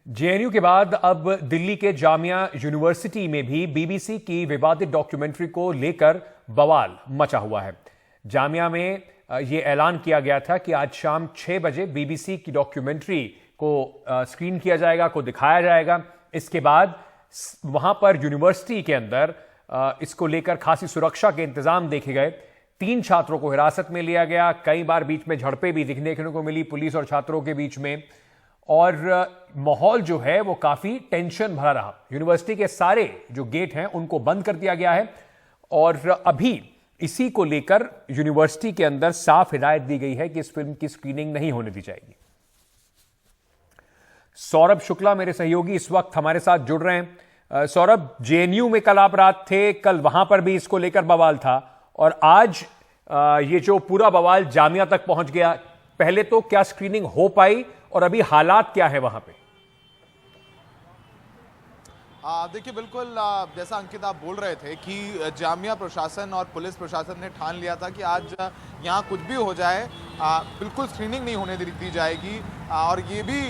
JNU के बाद अब दिल्ली के जामिया यूनिवर्सिटी में भी बीबीसी की विवादित डॉक्यूमेंट्री को लेकर बवाल मचा हुआ है। जामिया में यह ऐलान किया गया था कि आज शाम 6 बजे बीबीसी की डॉक्यूमेंट्री को स्क्रीन किया जाएगा, को दिखाया जाएगा। इसके बाद वहां पर यूनिवर्सिटी के अंदर इसको लेकर खासी सुरक्षा के इंतजाम देखे गए। 3 छात्रों को हिरासत में लिया गया। कई बार बीच में झड़पें भी देखने को मिली पुलिस और छात्रों के बीच में, और माहौल जो है वो काफी टेंशन भरा रहा। यूनिवर्सिटी के सारे जो गेट हैं उनको बंद कर दिया गया है और अभी इसी को लेकर यूनिवर्सिटी के अंदर साफ हिदायत दी गई है कि इस फिल्म की स्क्रीनिंग नहीं होने दी जाएगी। सौरभ शुक्ला मेरे सहयोगी इस वक्त हमारे साथ जुड़ रहे हैं। सौरभ, जेएनयू में कल आप रात थे, कल वहां पर भी इसको लेकर बवाल था और आज ये जो पूरा बवाल जामिया तक पहुंच गया। पहले तो क्या स्क्रीनिंग हो पाई और अभी हालात क्या है वहां पे? देखिए, बिल्कुल जैसा अंकित आप बोल रहे थे कि जामिया प्रशासन और पुलिस प्रशासन ने ठान लिया था कि आज यहाँ कुछ भी हो जाए बिल्कुल स्क्रीनिंग नहीं होने दी जाएगी और ये भी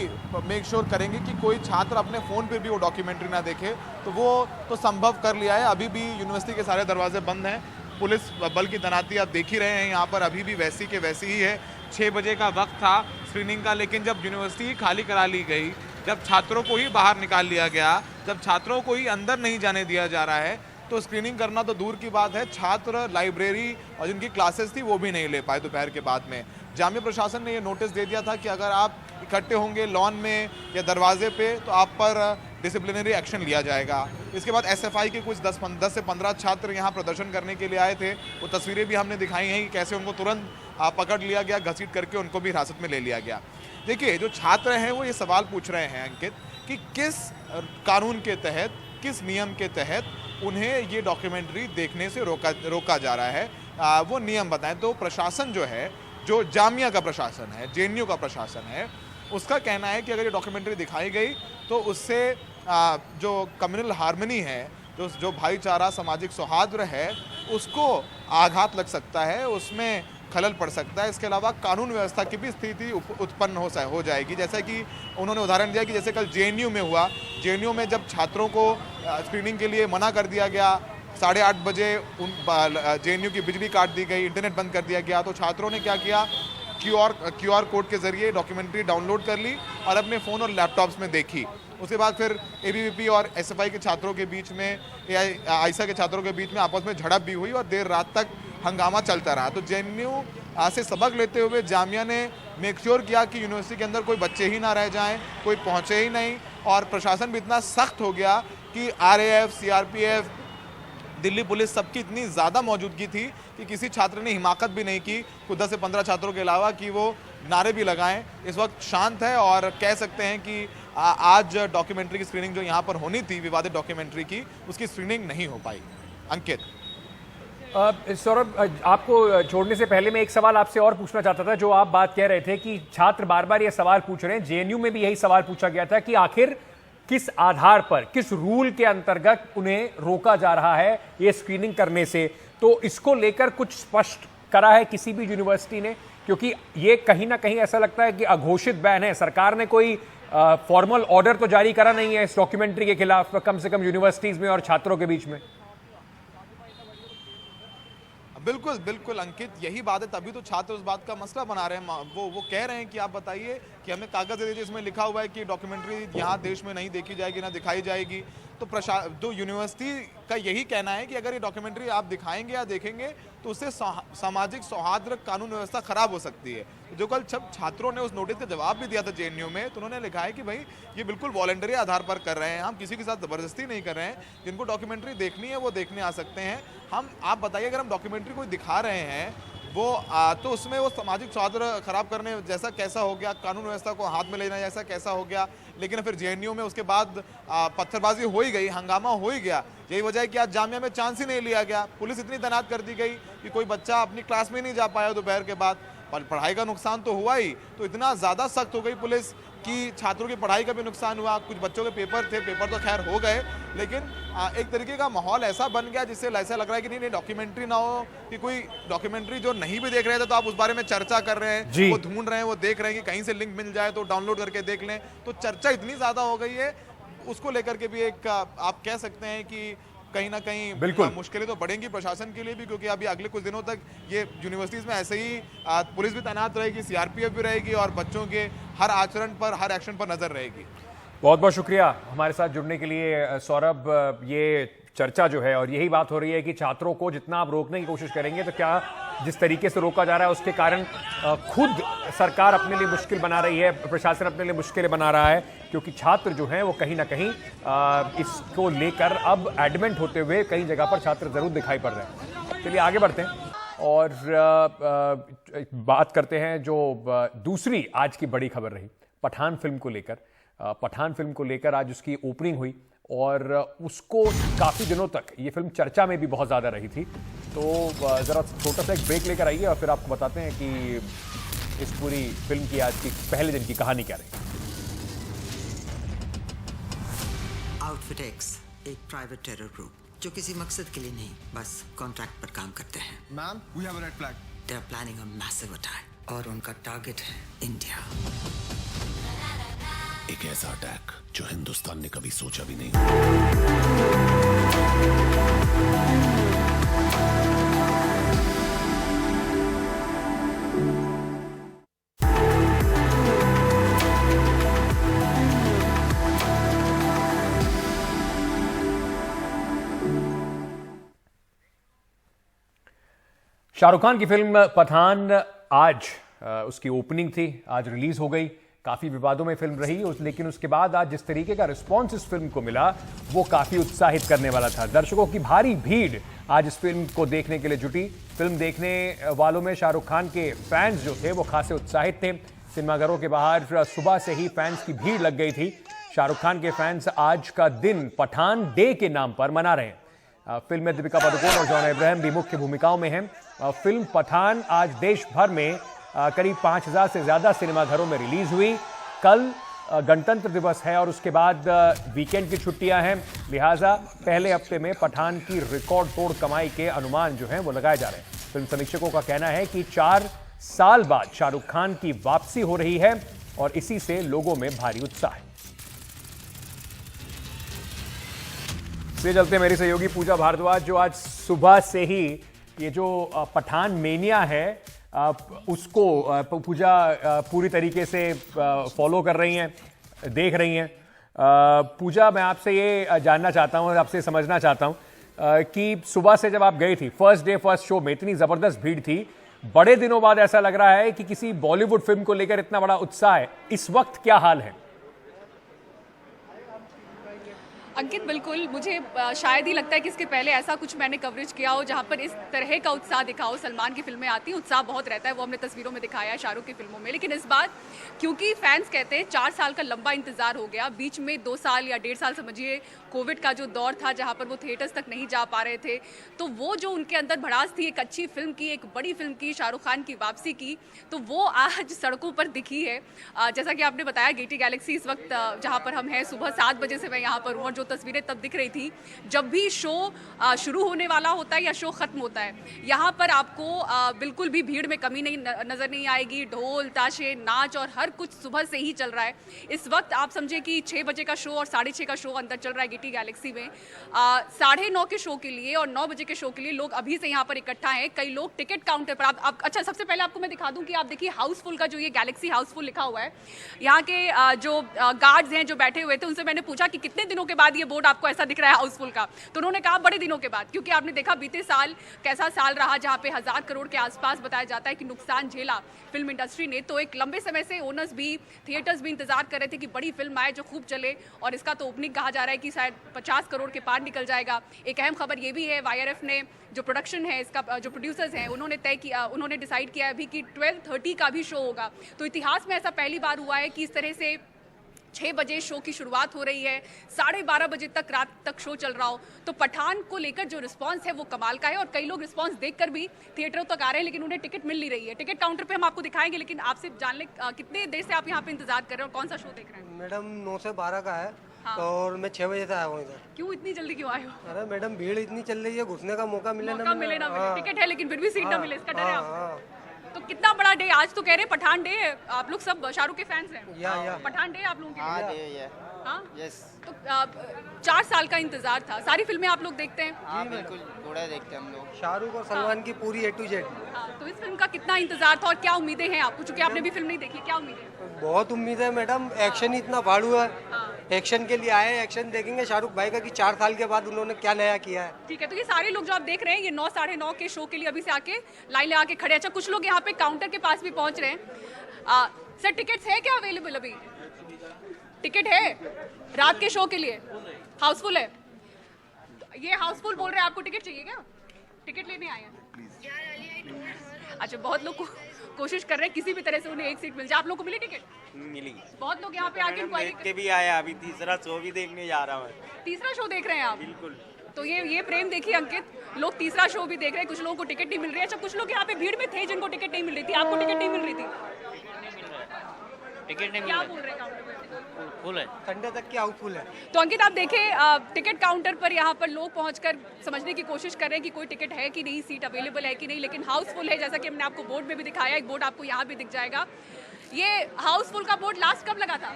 मेक श्योर करेंगे कि कोई छात्र अपने फ़ोन पे भी वो डॉक्यूमेंट्री ना देखे। तो वो तो संभव कर लिया है। अभी भी यूनिवर्सिटी के सारे दरवाजे बंद हैं। पुलिस बल की तैनाती आप देख ही रहे हैं यहाँ पर, अभी भी वैसी के वैसी ही है। 6 बजे का वक्त था स्क्रीनिंग का, लेकिन जब यूनिवर्सिटी खाली करा ली गई, जब छात्रों को ही बाहर निकाल लिया गया, जब छात्रों को ही अंदर नहीं जाने दिया जा रहा है, तो स्क्रीनिंग करना तो दूर की बात है। छात्र लाइब्रेरी और जिनकी क्लासेस थी वो भी नहीं ले पाए दोपहर के बाद में। जामिया प्रशासन ने ये नोटिस दे दिया था कि अगर आप इकट्ठे होंगे लॉन में या दरवाजे पे तो आप पर डिसिप्लिनरी एक्शन लिया जाएगा। इसके बाद एसएफआई के कुछ 10 से 15 छात्र यहाँ प्रदर्शन करने के लिए आए थे। वो तस्वीरें भी हमने दिखाई हैं कि कैसे उनको तुरंत पकड़ लिया गया, घसीट करके उनको भी हिरासत में ले लिया गया। देखिए, जो छात्र हैं वो ये सवाल पूछ रहे हैं अंकित कि किस कानून के तहत, किस नियम के तहत उन्हें ये डॉक्यूमेंट्री देखने से रोका जा रहा है। वो नियम बताएं। तो प्रशासन जो है, जो जामिया का प्रशासन है, जेएनयू का प्रशासन है, उसका कहना है कि अगर ये डॉक्यूमेंट्री दिखाई गई तो उससे जो कम्युनल हार्मनी है, जो भाईचारा, सामाजिक सौहार्द है, उसको आघात लग सकता है, उसमें खलल पड़ सकता है। इसके अलावा कानून व्यवस्था की भी स्थिति उत्पन्न हो जाएगी। जैसा कि उन्होंने उदाहरण दिया कि जैसे कल जेएनयू में हुआ। जेएनयू में जब छात्रों को स्क्रीनिंग के लिए मना कर दिया गया, 8:30 बजे जेएनयू की बिजली काट दी गई, इंटरनेट बंद कर दिया गया, तो छात्रों ने क्या किया, क्यूआर कोड के जरिए डॉक्यूमेंट्री डाउनलोड कर ली और अपने फ़ोन और लैपटॉप्स में देखी। उसके बाद फिर एबीवीपी और एसएफआई के छात्रों के बीच में, आईसा के छात्रों के बीच में आपस में झड़प भी हुई और देर रात तक हंगामा चलता रहा। तो जेएनयू से सबक लेते हुए जामिया ने मेक श्योर किया कि यूनिवर्सिटी के अंदर कोई बच्चे ही ना रह जाएं, कोई पहुंचे ही नहीं, और प्रशासन भी इतना सख्त हो गया कि आरएएफ, सीआरपीएफ, दिल्ली पुलिस सबकी इतनी ज़्यादा मौजूदगी थी कि किसी छात्र ने हिमाकत भी नहीं की, कुछ 10 से 15 छात्रों के अलावा, कि वो नारे भी लगाएं। इस वक्त शांत है और कह सकते हैं कि आज डॉक्यूमेंट्री की स्क्रीनिंग जो यहाँ पर होनी थी, विवादित डॉक्यूमेंट्री की, उसकी स्क्रीनिंग नहीं हो पाई। अंकित। सौरभ, आपको छोड़ने से पहले मैं एक सवाल आपसे और पूछना चाहता था। जो आप बात कह रहे थे कि छात्र बार बार ये सवाल पूछ रहे हैं, जेएनयू में भी यही सवाल पूछा गया था कि आखिर किस आधार पर, किस रूल के अंतर्गत उन्हें रोका जा रहा है ये स्क्रीनिंग करने से। तो इसको लेकर कुछ स्पष्ट करा है किसी भी यूनिवर्सिटी ने? क्योंकि ये कहीं ना कहीं ऐसा लगता है कि अघोषित बैन है। सरकार ने कोई फॉर्मल ऑर्डर तो जारी करा नहीं है इस डॉक्यूमेंट्री के खिलाफ, कम से कम यूनिवर्सिटीज में और छात्रों के बीच में। बिल्कुल बिल्कुल अंकित, यही बात है। तभी तो छात्र उस बात का मसला बना रहे हैं। वो कह रहे हैं कि आप बताइए कि हमें कागज दे दीजिए, इसमें लिखा हुआ है कि डॉक्यूमेंट्री यहाँ देश में नहीं देखी जाएगी, ना दिखाई जाएगी। तो यूनिवर्सिटी का यही कहना है कि अगर ये डॉक्यूमेंट्री आप दिखाएंगे या देखेंगे तो उससे सामाजिक सौहार्द, कानून व्यवस्था खराब हो सकती है। जो कल जब छात्रों ने उस नोटिस का जवाब भी दिया था जेएनयू में, तो उन्होंने लिखा है कि भाई ये बिल्कुल वॉलंटरी आधार पर कर रहे हैं, हम किसी के साथ ज़बरदस्ती नहीं कर रहे हैं। जिनको डॉक्यूमेंट्री देखनी है वो देखने आ सकते हैं। आप बताइए, अगर हम डॉक्यूमेंट्री कोई दिखा रहे हैं वो तो उसमें वो सामाजिक सौहार्द खराब करने जैसा कैसा हो गया, कानून व्यवस्था को हाथ में लेना जैसा कैसा हो गया। लेकिन फिर जेएनयू में उसके बाद पत्थरबाजी हो ही गई, हंगामा हो ही गया। यही वजह है कि आज जामिया में चांस ही नहीं लिया गया। पुलिस इतनी तैनात कर दी गई कि कोई बच्चा अपनी क्लास में नहीं जा पाया दोपहर के बाद। पढ़ाई का नुकसान तो हुआ ही, तो इतना ज़्यादा सख्त हो गई पुलिस कि छात्रों की पढ़ाई का भी नुकसान हुआ, कुछ बच्चों के पेपर थे, पेपर तो खैर हो गए, लेकिन एक तरीके का माहौल ऐसा बन गया जिससे ऐसा लग रहा है कि नहीं डॉक्यूमेंट्री ना हो, कि कोई डॉक्यूमेंट्री जो नहीं भी देख रहे थे तो आप उस बारे में चर्चा कर रहे हैं, वो ढूंढ रहे हैं, वो देख रहे हैं कि कहीं से लिंक मिल जाए तो डाउनलोड करके देख लें। तो चर्चा इतनी ज़्यादा हो गई है, उसको लेकर के भी एक आप कह सकते हैं कि कहीं ना कहीं मुश्किलें तो बढ़ेंगी प्रशासन के लिए भी, क्योंकि अभी अगले कुछ दिनों तक ये यूनिवर्सिटीज़ में ऐसे ही पुलिस भी तैनात रहेगी, सीआरपीएफ भी रहेगी और बच्चों के हर आचरण पर, हर एक्शन पर नजर रहेगी। बहुत बहुत शुक्रिया हमारे साथ जुड़ने के लिए सौरभ। ये चर्चा जो है और यही बात हो रही है कि छात्रों को जितना आप रोकने की कोशिश करेंगे तो क्या जिस तरीके से रोका जा रहा है उसके कारण खुद सरकार अपने लिए मुश्किल बना रही है, प्रशासन अपने लिए मुश्किलें बना रहा है, क्योंकि छात्र जो हैं वो कहीं ना कहीं इसको लेकर अब एडमेंट होते हुए कई जगह पर छात्र जरूर दिखाई पड़ रहे हैं। चलिए आगे बढ़ते हैं और बात करते हैं जो दूसरी आज की बड़ी खबर रही पठान फिल्म को लेकर। पठान फिल्म को लेकर आज उसकी ओपनिंग हुई और उसको काफ़ी दिनों तक ये फिल्म चर्चा में भी बहुत ज़्यादा रही थी। तो ज़रा छोटा सा एक ब्रेक लेकर आइए और फिर आपको बताते हैं कि इस पूरी फिल्म की आज की पहले दिन की कहानी क्या रही। आउटफिट एक्स एक प्राइवेट टेरर ग्रुप जो किसी मकसद के लिए नहीं, बस कॉन्ट्रैक्ट पर काम करते हैं। Ma'am, we have a red flag. They are planning a massive attack और उनका टारगेट है इंडिया। एक ऐसा अटैक जो हिंदुस्तान ने कभी सोचा भी नहीं। शाहरुख खान की फिल्म पठान आज उसकी ओपनिंग थी, आज रिलीज हो गई। काफी विवादों में फिल्म रही, लेकिन उसके बाद आज जिस तरीके का रिस्पॉन्स इस फिल्म को मिला वो काफी उत्साहित करने वाला था। दर्शकों की भारी भीड़ आज इस फिल्म को देखने के लिए जुटी। फिल्म देखने वालों में शाहरुख खान के फैंस जो थे वो खासे उत्साहित थे। सिनेमाघरों के बाहर सुबह से ही फैंस की भीड़ लग गई थी। शाहरुख खान के फैंस आज का दिन पठान डे के नाम पर मना रहे हैं। फिल्म में दीपिका पादुकोण और जॉन अब्राहम भी मुख्य भूमिकाओं में हैं। फिल्म पठान आज देश भर में करीब 5000 से ज्यादा सिनेमाघरों में रिलीज हुई। कल गणतंत्र दिवस है और उसके बाद वीकेंड की छुट्टियां हैं, लिहाजा पहले हफ्ते में पठान की रिकॉर्ड तोड़ कमाई के अनुमान जो हैं वो लगाए जा रहे हैं। फिल्म समीक्षकों का कहना है कि 4 साल बाद शाहरुख खान की वापसी हो रही है और इसी से लोगों में भारी उत्साह है। इसलिए चलते मेरी सहयोगी पूजा भारद्वाज जो आज सुबह से ही ये जो पठान मेनिया है उसको पूजा पूरी तरीके से फॉलो कर रही हैं, देख रही हैं। पूजा, मैं आपसे ये जानना चाहता हूँ और आपसे समझना चाहता हूँ कि सुबह से जब आप गई थी फर्स्ट डे फर्स्ट शो में इतनी ज़बरदस्त भीड़ थी, बड़े दिनों बाद ऐसा लग रहा है कि किसी बॉलीवुड फिल्म को लेकर इतना बड़ा उत्साह है, इस वक्त क्या हाल है? अंकित, बिल्कुल मुझे शायद ही लगता है कि इसके पहले ऐसा कुछ मैंने कवरेज किया हो जहां पर इस तरह का उत्साह दिखा हो। सलमान की फिल्में आती हैं, उत्साह बहुत रहता है, वो हमने तस्वीरों में दिखाया है शाहरुख की फिल्मों में, लेकिन इस बार क्योंकि फैंस कहते हैं 4 साल का लंबा इंतजार हो गया, बीच में 2 साल या 1.5 साल समझिए कोविड का जो दौर था जहाँ पर वो थिएटर्स तक नहीं जा पा रहे थे, तो वो जो उनके अंदर भड़ास थी एक अच्छी फिल्म की, एक बड़ी फिल्म की, शाहरुख खान की वापसी की, तो वो आज सड़कों पर दिखी है। जैसा कि आपने बताया गेटी गैलेक्सी इस वक्त जहाँ पर हम हैं, सुबह 7 बजे से मैं यहाँ पर हूँ और जो तस्वीरें तब दिख रही थी, जब भी शो शुरू होने वाला होता है या शो खत्म होता है, यहाँ पर आपको बिल्कुल भी भीड़ में कमी नहीं नजर नहीं आएगी। ढोल ताशे नाच और हर कुछ सुबह से ही चल रहा है। इस वक्त आप समझे कि 6 बजे का शो और 6:30 का शो अंदर चल रहा है गेटी गैलेक्सी में। 9:30 के शो के लिए और 9 बजे के शो के लिए लोग अभी से यहाँ पर इकट्ठा हैं। कई लोग टिकट काउंटर पर आप अच्छा, सबसे पहले आपको मैं दिखा दूं कि आप देखिए हाउसफुल का जो ये गैलेक्सी हाउसफुल लिखा हुआ है, यहाँ के जो गार्ड्स हैं जो बैठे हुए थे उनसे मैंने पूछा कि कितने दिनों के बाद ये बोर्ड आपको ऐसा दिख रहा है हाउसफुल का, तो उन्होंने कहा बड़े दिनों के बाद, क्योंकि आपने देखा बीते साल कैसा साल रहा जहां पे 1000 करोड़ के आसपास बताया जाता है कि नुकसान झेला फिल्म इंडस्ट्री ने। तो एक लंबे समय से ओनर्स भी, थिएटर्स भी इंतजार कर रहे थे कि बड़ी फिल्म आए जो खूब चले, और इसका तो ओपनिंग कहा जा रहा है कि शायद 50 करोड़ के पार निकल जाएगा। एक अहम खबर ये भी है, वाईआरएफ ने जो प्रोडक्शन है इसका, जो प्रोड्यूसर्स हैं उन्होंने तय किया, उन्होंने डिसाइड किया अभी कि 12:30 का भी शो होगा। तो इतिहास में ऐसा पहली बार हुआ है कि इस तरह से 6 बजे शो की शुरुआत हो रही है, 12:30 बजे तक रात तक शो चल रहा हो, तो पठान को लेकर जो रिस्पांस है वो कमाल का है। और कई लोग रिस्पांस देखकर भी थिएटरों तक आ रहे हैं, लेकिन उन्हें टिकट मिल नहीं रही है। टिकट काउंटर पे हम आपको दिखाएंगे, लेकिन आपसे जान ले कितने देर से आप यहाँ पे इंतजार कर रहे हैं और कौन सा शो देख रहे हैं? मैडम 9 से 12 का है। हाँ। और मैं 6 बजे से आया हूँ इधर। क्यों इतनी जल्दी क्यों आए हो? अरे मैडम भीड़ इतनी चल रही है, घुसने का मौका मिले मौका मिले ना मिले, टिकट है लेकिन फिर भी सीट ना मिले, इसका डर है आपको? हाँ। तो कितना बड़ा डे आज, तो कह रहे हैं पठान डे है, आप लोग सब शाहरुख के फैंस हैं। या। पठान डे आप लोगों के लिए? हाँ? यस। तो 4 साल का इंतजार था। सारी फिल्में आप लोग देखते हैं? हाँ बिल्कुल, थोड़ा देखते हैं हम लोग। शाहरुख और सलमान की पूरी A to Z। हाँ, तो इस फिल्म का कितना इंतजार था और क्या उम्मीदें हैं आपको, चूंकि आपने भी फिल्म नहीं देखी, क्या उम्मीदें हैं? बहुत उम्मीद है मैडम, एक्शन ही इतना फाड़ू है। हाँ। एक्शन के लिए आए, एक्शन देखेंगे शाहरुख भाई का कि 4 साल के बाद उन्होंने क्या नया किया है। ठीक है, तो ये सारे लोग जो आप देख रहे हैं, ये 9 साढ़े 9 के शो के लिए अभी से आके लाइन लगा के खड़े। अच्छा, कुछ लोग यहाँ पे काउंटर के पास भी पहुंच रहे हैं। सर, टिकट्स है क्या अवेलेबल अभी? टिकट है रात के शो के लिए? हाउसफुल है? ये हाउसफुल बोल रहे हैं, आपको टिकट चाहिए क्या? टिकट लेने आए हैं? अच्छा, बहुत लोग कोशिश कर रहे हैं किसी भी तरह से उन्हें एक सीट मिल जाए। आप लोग को मिली टिकट? मिली। बहुत लोग यहाँ पे आके इंक्वायरी देख के भी आया, अभी तीसरा शो भी देखने जा रहा हूँ। तीसरा शो देख रहे हैं आप? बिल्कुल। तो ये प्रेम देखिए अंकित, लोग तीसरा शो भी देख रहे हैं, कुछ लोगों को टिकट नहीं मिल रही है। अच्छा, कुछ लोग यहाँ पे भीड़ में थे जिनको टिकट नहीं मिल रही थी, आपको टिकट नहीं मिल रही थी? टिकट नहीं क्या बोल रहे हैं काउंटर पे? फुल है। संडे तक की हाउसफुल है। तो अंकित, आप देखें टिकट काउंटर पर यहाँ पर लोग पहुंचकर समझने की कोशिश कर रहे हैं कि कोई टिकट है कि नहीं, सीट अवेलेबल है कि नहीं, लेकिन हाउसफुल है। जैसा कि हमने आपको बोर्ड में भी दिखाया, एक बोर्ड आपको यहाँ भी दिख जाएगा। ये हाउसफुल का बोर्ड लास्ट कब लगा था?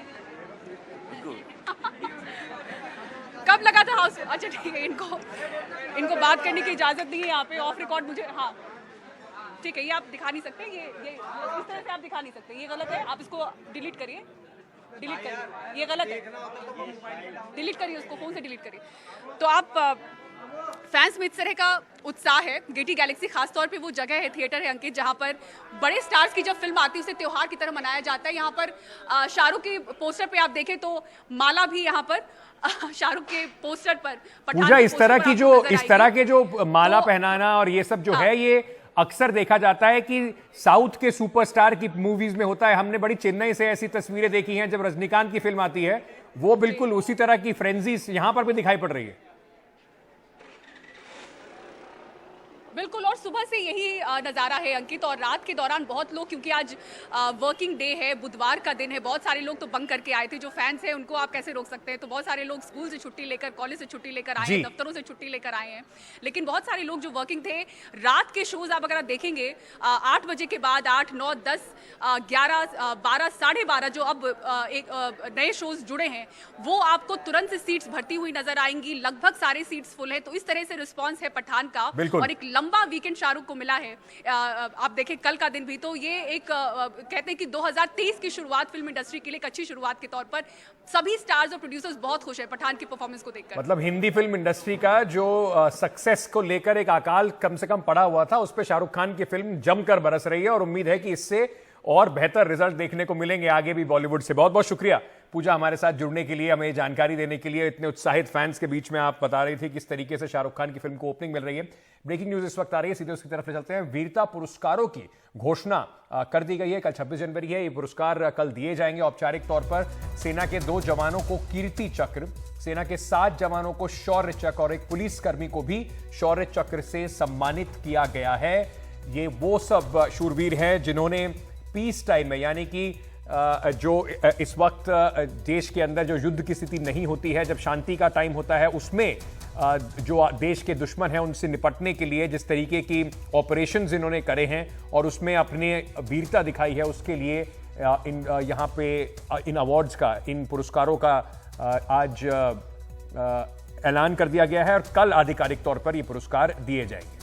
कब लगा था हाउस? अच्छा ठीक है, इनको बात करने की इजाजत नहीं है यहाँ पे, ऑफ रिकॉर्ड मुझे। हाँ ठीक है, ये आप दिखा नहीं सकते, ये इस तरह से आप दिखा नहीं सकते, ये गलत है। आप इसको डिलीट करिए, डिलीट करिए, ये गलत है, डिलीट करिए उसको, फोन से डिलीट करिए। तो आप फैंस में इस तरह का उत्साह है। गेटी गैलेक्सी खास तौर पे वो जगह है, थिएटर है अंकित, जहाँ पर बड़े स्टार्स की जब फिल्म आती है उसे त्योहार की तरह मनाया जाता है। यहाँ पर शाहरुख के पोस्टर पे आप देखें तो माला भी यहाँ पर शाहरुख के पोस्टर पर, पूजा इस तरह के जो माला पहनाना और ये सब जो है, ये अक्सर देखा जाता है कि साउथ के सुपरस्टार की मूवीज में होता है। हमने बड़ी चेन्नई से ऐसी तस्वीरें देखी हैं, जब रजनीकांत की फिल्म आती है वो बिल्कुल उसी तरह की फ्रेंजीज यहां पर भी दिखाई पड़ रही है। बिल्कुल, और सुबह से यही नज़ारा है अंकित। और रात के दौरान बहुत लोग, क्योंकि आज वर्किंग डे है, बुधवार का दिन है, बहुत सारे लोग तो बंक करके आए थे। जो फैंस हैं उनको आप कैसे रोक सकते हैं? तो बहुत सारे लोग स्कूल से छुट्टी लेकर, कॉलेज से छुट्टी लेकर आए हैं, दफ्तरों से छुट्टी लेकर आए हैं। लेकिन बहुत सारे लोग जो वर्किंग थे, रात के शोज आप अगर देखेंगे 8 बजे के बाद 8, 9, 10, 11, 12, 12:30 जो अब एक नए शोज जुड़े हैं, वो आपको तुरंत से सीट्स भरती हुई नजर आएंगी। लगभग सारे सीट्स फुल है। तो इस तरह से रिस्पॉन्स है पठान का, और एक लंबा वीकेंड शाहरुख को मिला है। आप देखें कल का दिन भी, तो ये एक कहते हैं कि 2023 की शुरुआत फिल्म इंडस्ट्री के लिए एक अच्छी शुरुआत के तौर पर सभी स्टार्स और प्रोड्यूसर्स बहुत खुश हैं पठान की परफॉर्मेंस को देखकर। मतलब हिंदी फिल्म इंडस्ट्री का जो सक्सेस को लेकर एक अकाल कम से कम पड़ा हुआ था, उस पर शाहरुख खान की फिल्म जमकर बरस रही है, और उम्मीद है कि इससे और बेहतर रिजल्ट देखने को मिलेंगे आगे भी बॉलीवुड से। बहुत बहुत शुक्रिया पूजा हमारे साथ जुड़ने के लिए, हमें जानकारी देने के लिए। इतने उत्साहित फैंस के बीच में आप बता रही थी किस तरीके से शाहरुख खान की फिल्म को ओपनिंग मिल रही है। ब्रेकिंग न्यूज इस वक्त आ रही है, सीधे उसकी तरफ ले चलते हैं। वीरता पुरस्कारों की घोषणा कर दी गई है। कल 26 जनवरी है, ये पुरस्कार कल दिए जाएंगे औपचारिक तौर पर। सेना के 2 जवानों को कीर्ति चक्र, सेना के 7 जवानों को शौर्य चक्र और एक पुलिसकर्मी को भी शौर्य चक्र से सम्मानित किया गया है। ये वो सब शूरवीर हैं जिन्होंने पीस टाइम में, यानी कि जो इस वक्त देश के अंदर जो युद्ध की स्थिति नहीं होती है, जब शांति का टाइम होता है, उसमें जो देश के दुश्मन हैं उनसे निपटने के लिए जिस तरीके की ऑपरेशंस इन्होंने करे हैं और उसमें अपने वीरता दिखाई है, उसके लिए यहाँ पे इन अवार्ड्स का, इन पुरस्कारों का आज ऐलान कर दिया गया है और कल आधिकारिक तौर पर ये पुरस्कार दिए जाएंगे।